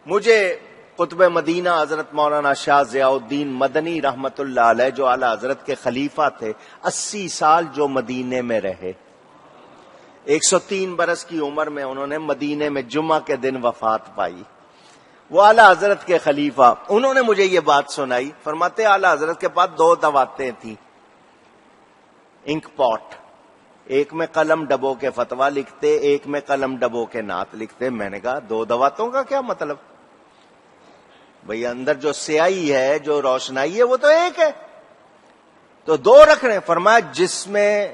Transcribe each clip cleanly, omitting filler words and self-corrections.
مجھے قطب مدینہ حضرت مولانا شاہ ضیاء الدین مدنی رحمت اللہ علیہ جو اعلی حضرت کے خلیفہ تھے، 80 سال جو مدینے میں رہے، 103 برس کی عمر میں انہوں نے مدینے میں جمعہ کے دن وفات پائی، وہ اعلی حضرت کے خلیفہ، انہوں نے مجھے یہ بات سنائی، فرماتے اعلی حضرت کے پاس 2 دواتیں تھیں، انک پاٹ، ایک میں قلم ڈبو کے فتویٰ لکھتے، ایک میں قلم ڈبو کے نعت لکھتے۔ میں نے کہا 2 دواتوں کا کیا مطلب؟ بھئی اندر جو سیاہی ہے، جو روشنائی ہے، وہ تو ایک ہے، تو 2 رکھنے۔ فرمایا جس میں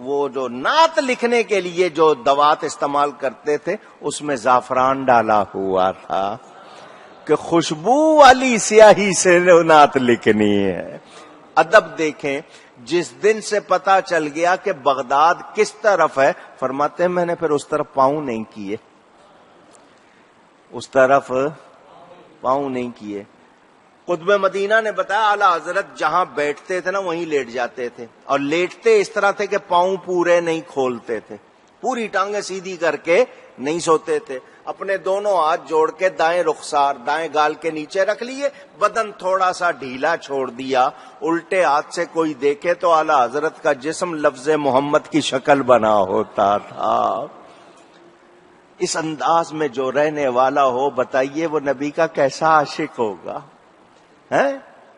وہ جو نعت لکھنے کے لیے جو دوات استعمال کرتے تھے اس میں زعفران ڈالا ہوا تھا کہ خوشبو والی سیاہی سے نعت لکھنی ہے۔ ادب دیکھیں، جس دن سے پتا چل گیا کہ بغداد کس طرف ہے، فرماتے ہیں میں نے پھر اس طرف پاؤں نہیں کیے، اس طرف پاؤں نہیں کیے۔ قطب مدینہ نے بتایا اعلی حضرت جہاں بیٹھتے تھے نا وہیں لیٹ جاتے تھے، اور لیٹتے اس طرح تھے کہ پاؤں پورے نہیں کھولتے تھے، پوری ٹانگیں سیدھی کر کے نہیں سوتے تھے، اپنے دونوں ہاتھ جوڑ کے دائیں رخسار دائیں گال کے نیچے رکھ لیے، بدن تھوڑا سا ڈھیلا چھوڑ دیا، الٹے ہاتھ سے کوئی دیکھے تو اعلی حضرت کا جسم لفظ محمد کی شکل بنا ہوتا تھا۔ اس انداز میں جو رہنے والا ہو، بتائیے وہ نبی کا کیسا عاشق ہوگا؟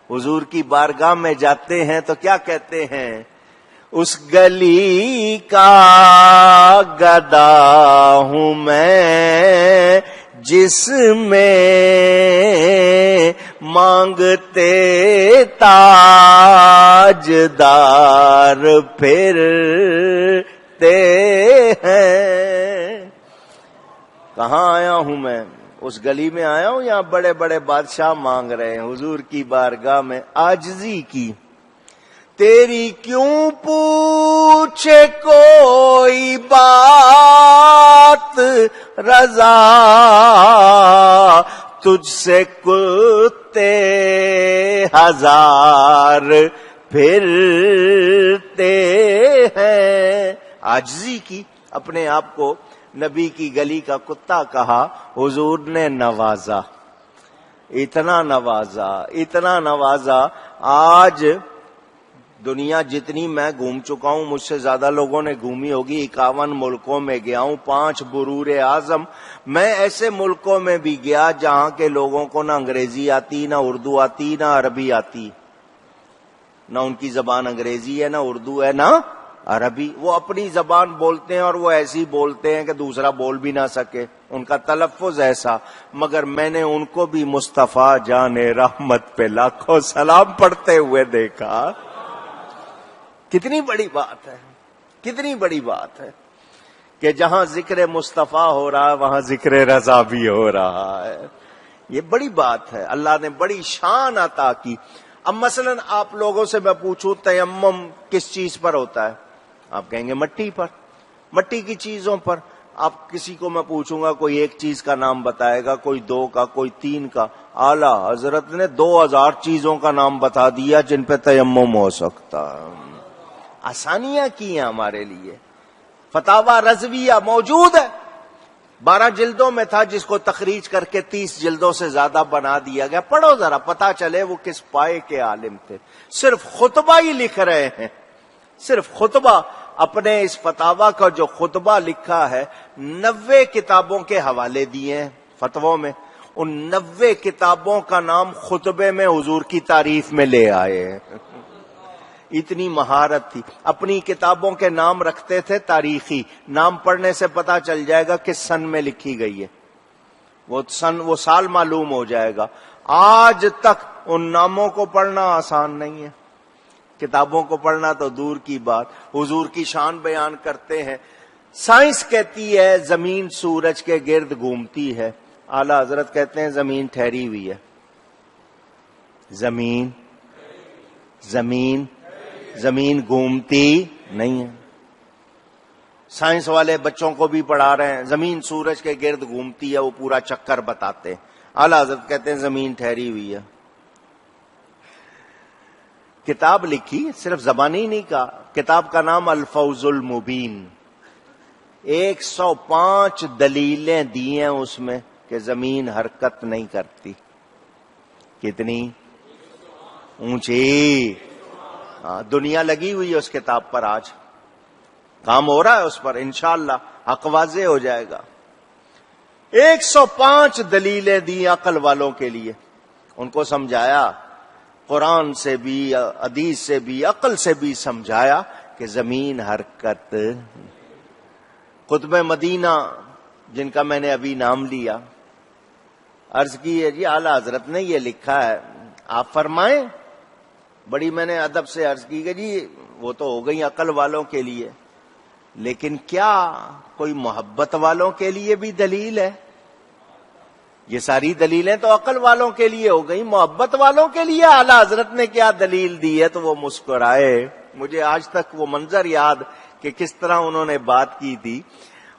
حضور کی بارگاہ میں جاتے ہیں تو کیا کہتے ہیں؟ اس گلی کا گدا ہوں میں جس میں مانگتے تاجدار پھرتے ہیں۔ کہاں آیا ہوں میں؟ اس گلی میں آیا ہوں، یہاں بڑے بڑے بادشاہ مانگ رہے ہیں حضور کی بارگاہ میں عاجزی کی۔ تیری کیوں پوچھے کوئی بات رضا، تجھ سے کتے ہزار پھرتے ہیں۔ عاجزی کی، اپنے آپ کو نبی کی گلی کا کتا کہا، حضور نے نوازا، اتنا نوازا، اتنا نوازا۔ آج دنیا جتنی میں گھوم چکا ہوں، مجھ سے زیادہ لوگوں نے گھومی ہوگی، 51 ملکوں میں گیا ہوں، 5 برور اعظم۔ میں ایسے ملکوں میں بھی گیا جہاں کے لوگوں کو نہ انگریزی آتی، نہ اردو آتی، نہ عربی آتی، نہ ان کی زبان انگریزی ہے، نہ اردو ہے، نہ عربی۔ وہ اپنی زبان بولتے ہیں اور وہ ایسی بولتے ہیں کہ دوسرا بول بھی نہ سکے، ان کا تلفظ ایسا، مگر میں نے ان کو بھی مصطفیٰ جان رحمت پہ لاکھوں سلام پڑھتے ہوئے دیکھا۔ کتنی بڑی بات ہے، کتنی بڑی بات ہے کہ جہاں ذکر مصطفیٰ ہو رہا ہے وہاں ذکر رضا بھی ہو رہا ہے۔ یہ بڑی بات ہے، اللہ نے بڑی شان عطا کی۔ اب مثلا آپ لوگوں سے میں پوچھوں تیمم کس چیز پر ہوتا ہے، آپ کہیں گے مٹی پر، مٹی کی چیزوں پر۔ آپ کسی کو میں پوچھوں گا کوئی ایک چیز کا نام بتائے گا، کوئی 2 کا، کوئی 3 کا۔ اعلی حضرت نے 2000 چیزوں کا نام بتا دیا جن پہ تیمم ہو سکتا ہے۔ آسانیاں کی ہیں ہمارے لیے۔ فتاوی رضویہ موجود ہے، 12 جلدوں میں تھا، جس کو تخریج کر کے 30 جلدوں سے زیادہ بنا دیا گیا۔ پڑھو ذرا، پتا چلے وہ کس پائے کے عالم تھے۔ صرف خطبہ ہی لکھ رہے ہیں، صرف خطبہ۔ اپنے اس فتاوی کا جو خطبہ لکھا ہے، 90 کتابوں کے حوالے دیے ہیں فتووں میں، ان 90 کتابوں کا نام خطبے میں حضور کی تعریف میں لے آئے ہیں۔ اتنی مہارت تھی۔ اپنی کتابوں کے نام رکھتے تھے تاریخی، نام پڑھنے سے پتا چل جائے گا کس سن میں لکھی گئی ہے، وہ سال معلوم ہو جائے گا۔ آج تک ان ناموں کو پڑھنا آسان نہیں ہے، کتابوں کو پڑھنا تو دور کی بات۔ حضور کی شان بیان کرتے ہیں، سائنس کہتی ہے زمین سورج کے گرد گھومتی ہے، اعلی حضرت کہتے ہیں زمین ٹھہری ہوئی ہے۔ زمین گھومتی نہیں ہے۔ سائنس والے بچوں کو بھی پڑھا رہے ہیں، زمین سورج کے گرد گھومتی ہے، وہ پورا چکر بتاتے ہیں۔ اعلی حضرت کہتے ہیں زمین ٹھہری ہوئی ہے۔ کتاب لکھی، صرف زبانی نہیں کہا، کتاب کا نام الفوز المبین، 105 دلیلیں دی ہیں اس میں، کہ زمین حرکت نہیں کرتی. کتنی اونچی. دنیا لگی ہوئی ہے اس کتاب پر، آج کام ہو رہا ہے اس پر، انشاءاللہ حق واضح ہو جائے گا. 105 دلیلیں دی عقل والوں کے لیے، ان کو سمجھایا، قرآن سے بھی حدیث سے بھی عقل سے بھی سمجھایا کہ زمین حرکت. قطب مدینہ جن کا میں نے ابھی نام لیا، عرض کی ہے جی اعلی حضرت نے یہ لکھا ہے، آپ فرمائیں. بڑی میں نے ادب سے عرض کی کہ جی وہ تو ہو گئی عقل والوں کے لیے، لیکن کیا کوئی محبت والوں کے لیے بھی دلیل ہے؟ یہ ساری دلیلیں تو عقل والوں کے لیے ہو گئی، محبت والوں کے لیے اعلی حضرت نے کیا دلیل دی ہے؟ تو وہ مسکرائے. مجھے آج تک وہ منظر یاد کہ کس طرح انہوں نے بات کی تھی.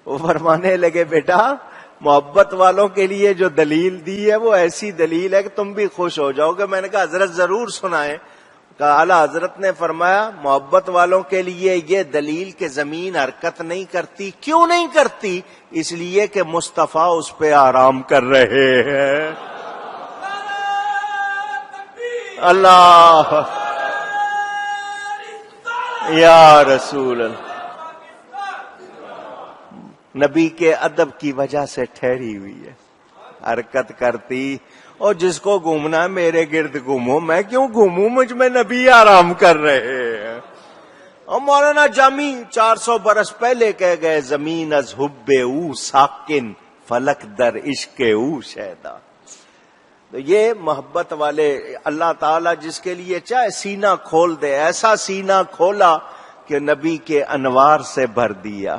وہ فرمانے لگے بیٹا محبت والوں کے لیے جو دلیل دی ہے وہ ایسی دلیل ہے کہ تم بھی خوش ہو جاؤ گے. میں نے کہا حضرت ضرور سنائیں. کہا اعلی حضرت نے فرمایا محبت والوں کے لیے یہ دلیل کہ زمین حرکت نہیں کرتی. کیوں نہیں کرتی؟ اس لیے کہ مصطفیٰ اس پہ آرام کر رہے ہیں. اللہ یا رسول اللہ. نبی کے ادب کی وجہ سے ٹھہری ہوئی ہے، حرکت کرتی. اور جس کو گھومنا ہے میرے گرد گھومو، میں کیوں گھوموں؟ مجھ میں نبی آرام کر رہے ہیں. اور مولانا جامی 400 برس پہلے کہہ گئے زمین از حب او ساکن فلک در عشق او شیدا. تو یہ محبت والے اللہ تعالیٰ جس کے لیے چاہے سینہ کھول دے، ایسا سینہ کھولا کہ نبی کے انوار سے بھر دیا.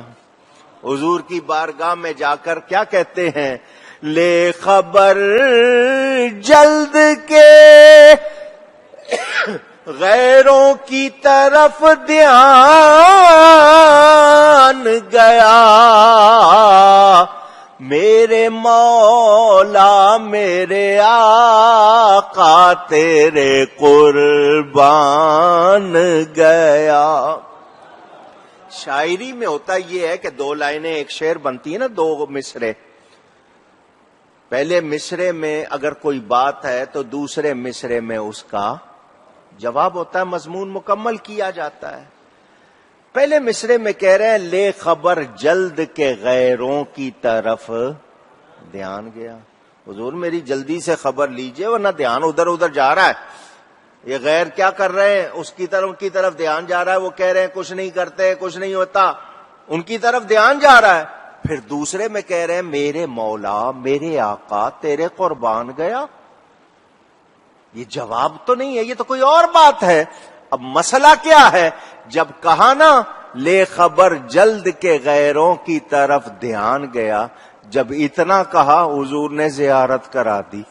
حضور کی بارگاہ میں جا کر کیا کہتے ہیں؟ لے خبر جلد کے غیروں کی طرف دھیان گیا، میرے مولا میرے آقا تیرے قربان گیا. شاعری میں ہوتا یہ ہے کہ 2 لائنیں ایک شعر بنتی ہیں نا، 2 مصرے. پہلے مصرے میں اگر کوئی بات ہے تو دوسرے مصرے میں اس کا جواب ہوتا ہے، مضمون مکمل کیا جاتا ہے. پہلے مصرے میں کہہ رہے ہیں لے خبر جلد کے غیروں کی طرف دھیان گیا. حضور میری جلدی سے خبر لیجئے ورنہ دھیان ادھر ادھر جا رہا ہے. یہ غیر کیا کر رہے ہیں؟ اس کی طرف دھیان جا رہا ہے. وہ کہہ رہے ہیں کچھ نہیں کرتے، کچھ نہیں ہوتا، ان کی طرف دھیان جا رہا ہے. پھر دوسرے میں کہہ رہے ہیں میرے مولا میرے آقا تیرے قربان گیا. یہ جواب تو نہیں ہے، یہ تو کوئی اور بات ہے. اب مسئلہ کیا ہے؟ جب کہا نا لے خبر جلد کے غیروں کی طرف دھیان گیا، جب اتنا کہا حضور نے زیارت کرا دی.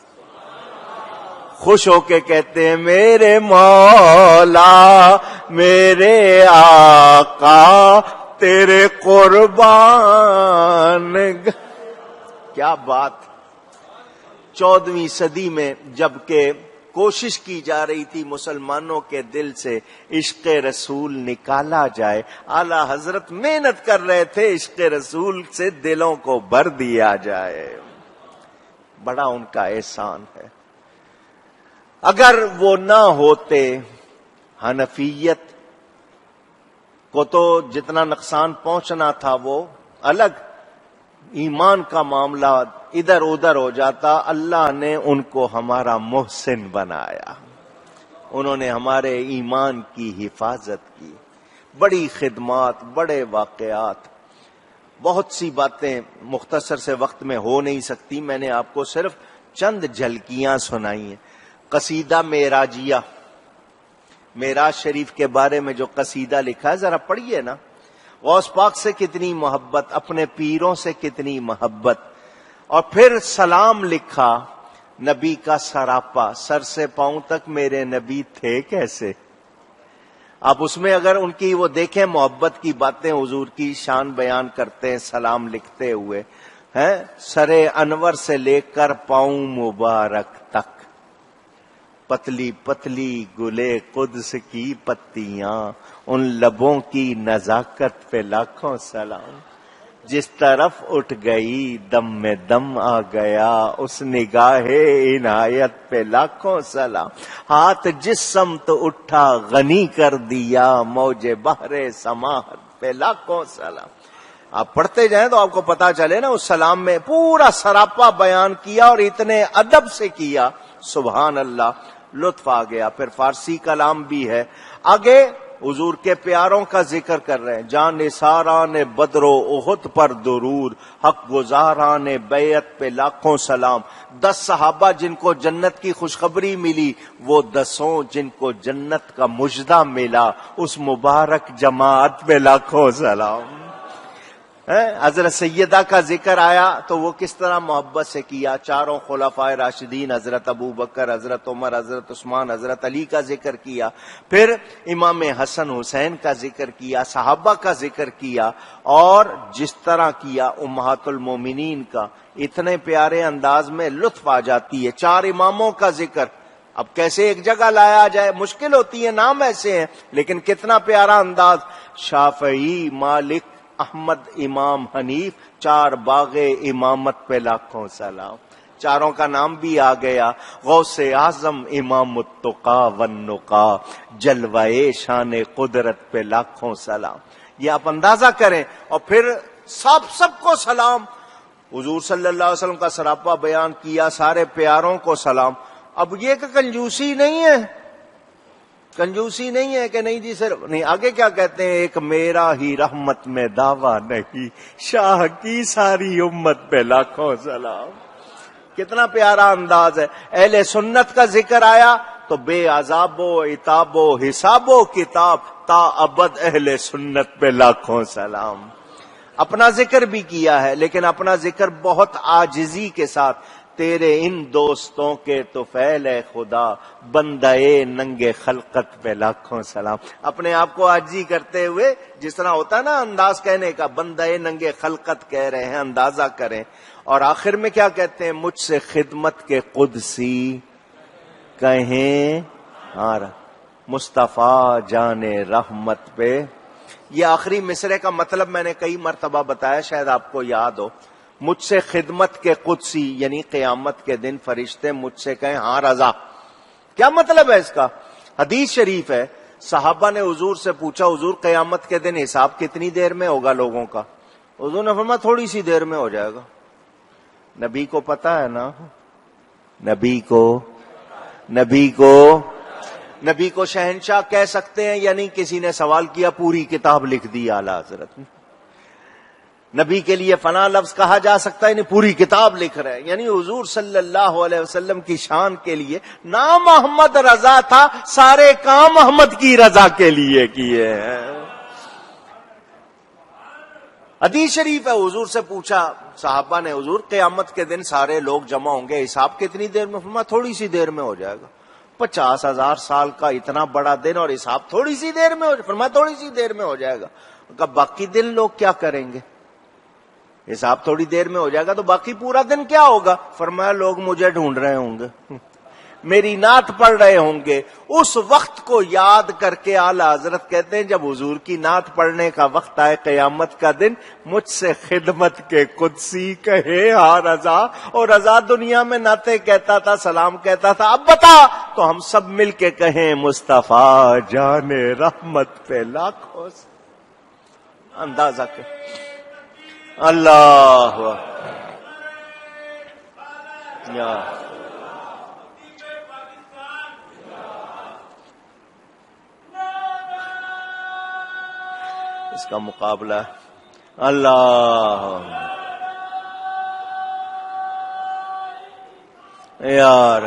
خوش ہو کے کہتے ہیں میرے مولا میرے آقا تیرے قربان. کیا بات. 14ویں صدی میں جبکہ کوشش کی جا رہی تھی مسلمانوں کے دل سے عشق رسول نکالا جائے، اعلی حضرت محنت کر رہے تھے عشق رسول سے دلوں کو بھر دیا جائے. بڑا ان کا احسان ہے. اگر وہ نہ ہوتے حنفیت کو تو جتنا نقصان پہنچنا تھا وہ الگ، ایمان کا معاملہ ادھر ادھر ہو جاتا. اللہ نے ان کو ہمارا محسن بنایا، انہوں نے ہمارے ایمان کی حفاظت کی. بڑی خدمات، بڑے واقعات، بہت سی باتیں مختصر سے وقت میں ہو نہیں سکتی. میں نے آپ کو صرف چند جھلکیاں سنائی ہیں. قصیدہ معراجیہ، معراج شریف کے بارے میں جو قصیدہ لکھا ہے ذرا پڑھیے نا. غوث پاک سے کتنی محبت، اپنے پیروں سے کتنی محبت. اور پھر سلام لکھا نبی کا سراپا، سر سے پاؤں تک میرے نبی تھے کیسے. آپ اس میں اگر ان کی وہ دیکھیں محبت کی باتیں، حضور کی شان بیان کرتے ہیں سلام لکھتے ہوئے ہیں. سر انور سے لے کر پاؤں مبارک تک، پتلی پتلی گلے قدس کی پتیاں، ان لبوں کی نزاکت پہ لاکھوں سلام. جس طرف اٹھ گئی دم میں دم آ گیا، اس نگاہ عنایت پہ لاکھوں سلام، ہاتھ جس سمت اٹھا غنی کر دیا، موج بحر سماحت پہ لاکھوں سلام۔ آپ پڑھتے جائیں تو آپ کو پتا چلے نا، اس سلام میں پورا سراپا بیان کیا اور اتنے ادب سے کیا، سبحان اللہ، لطف آ گیا۔ پھر فارسی کلام بھی ہے، آگے حضور کے پیاروں کا ذکر کر رہے ہیں، جان نثاران بدر و احد پر درود، حق گزاران بیعت پہ لاکھوں سلام، 10 صحابہ جن کو جنت کی خوشخبری ملی، وہ 10 جن کو جنت کا مژدہ ملا، اس مبارک جماعت پہ لاکھوں سلام۔ حضرت سیدہ کا ذکر آیا تو وہ کس طرح محبت سے کیا، چاروں خلفائے راشدین، حضرت ابو بکر، حضرت عمر، حضرت عثمان، حضرت علی کا ذکر کیا، پھر امام حسن حسین کا ذکر کیا، صحابہ کا ذکر کیا، اور جس طرح کیا امہات المومنین کا، اتنے پیارے انداز میں لطف آ جاتی ہے۔ 4 اماموں کا ذکر اب کیسے ایک جگہ لایا جائے، مشکل ہوتی ہے، نام ایسے ہیں، لیکن کتنا پیارا انداز، شافعی، مالک، احمد، امام حنیف، 4 باغ امامت پہ لاکھوں سلام، چاروں کا نام بھی آ گیا، غوث اعظم، امام التقا والنقا، جلوہ شان قدرت پہ لاکھوں سلام۔ یہ آپ اندازہ کریں، اور پھر سب کو سلام، حضور صلی اللہ علیہ وسلم کا سراپا بیان کیا، سارے پیاروں کو سلام۔ اب یہ کہ کنجوسی نہیں ہے، کنجوسی نہیں ہے کہ نہیں جی صرف نہیں، آگے کیا کہتے ہیں، ایک میرا ہی رحمت میں دعویٰ نہیں، شاہ کی ساری امت پہ لاکھوں سلام۔ کتنا پیارا انداز ہے۔ اہل سنت کا ذکر آیا تو بے عذاب و عتاب و حساب و کتاب، تا ابد اہل سنت پہ لاکھوں سلام۔ اپنا ذکر بھی کیا ہے، لیکن اپنا ذکر بہت عاجزی کے ساتھ، تیرے ان دوستوں کے طفیل اے خدا، بندہ ننگے خلقت پہ لاکھوں سلام۔ اپنے آپ کو عاجزی کرتے ہوئے، جس طرح ہوتا ہے نا انداز کہنے کا، بندہ ننگے خلقت کہہ رہے ہیں، اندازہ کریں۔ اور آخر میں کیا کہتے ہیں، مجھ سے خدمت کے قدسی کہیں ہاں مصطفیٰ جان رحمت پہ۔ یہ آخری مصرے کا مطلب میں نے کئی مرتبہ بتایا، شاید آپ کو یاد ہو، مجھ سے خدمت کے قدسی، یعنی قیامت کے دن فرشتے مجھ سے کہیں ہاں رضا۔ کیا مطلب ہے اس کا؟ حدیث شریف ہے، صحابہ نے حضور سے پوچھا، حضور قیامت کے دن حساب کتنی دیر میں ہوگا لوگوں کا؟ حضور نے فرمایا تھوڑی سی دیر میں ہو جائے گا۔ نبی کو پتا ہے نا، نبی کو شہنشاہ کہہ سکتے ہیں، یعنی کسی نے سوال کیا پوری کتاب لکھ دی اعلی حضرت نے۔ نبی کے لیے فنا لفظ کہا جا سکتا ہے، یعنی پوری کتاب لکھ رہے ہیں، یعنی حضور صلی اللہ علیہ وسلم کی شان کے لیے نام احمد رضا تھا، سارے کام احمد کی رضا کے لیے کیے ہیں۔ حدیث شریف ہے، حضور سے پوچھا صحابہ نے، حضور قیامت کے دن سارے لوگ جمع ہوں گے، حساب کتنی دیر میں؟ فرمایا تھوڑی سی دیر میں ہو جائے گا۔ 50,000 سال کا اتنا بڑا دن اور حساب تھوڑی سی دیر میں ہو جائے؟ فرمایا تھوڑی سی دیر میں ہو جائے گا۔ کہا باقی دن لوگ کیا کریں گے؟ حساب تھوڑی دیر میں ہو جائے گا تو باقی پورا دن کیا ہوگا؟ فرمایا لوگ مجھے ڈھونڈ رہے ہوں گے، میری نعت پڑھ رہے ہوں گے۔ اس وقت کو یاد کر کے اعلی حضرت کہتے ہیں جب حضور کی نعت پڑھنے کا وقت آئے قیامت کا دن، مجھ سے خدمت کے قدسی کہے ہاں رضا، اور رضا دنیا میں نعتیں کہتا تھا، سلام کہتا تھا، اب بتا تو ہم سب مل کے کہیں مصطفیٰ جان رحمت پہ لاکھوں۔ اندازہ کر اللہ یا اس کا مقابلہ اللہ یار